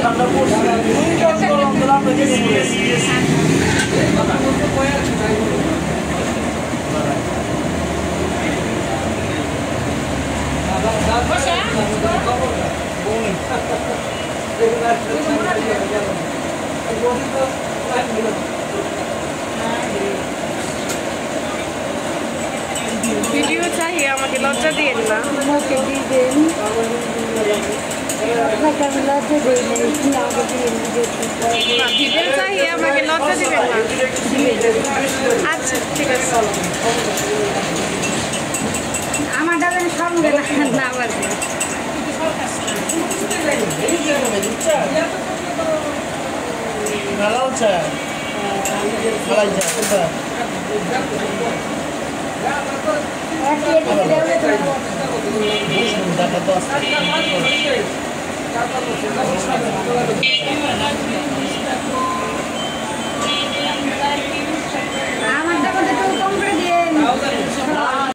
ঠান্ডা পড়ছে ভিডিও চাই আমাকে লজ্জা দিয়েন না আমাকে দিবেন আপনাকে আমি লজ্জা দিই না আমাকে দিবেন ভিডিও চাই আমাকে লজ্জা দিবেন না আচ্ছা ঠিক আছে আমার ডাবেন সঙ্গে না আবার ভালো হচ্ছে ভালো হচ্ছে দেখা তো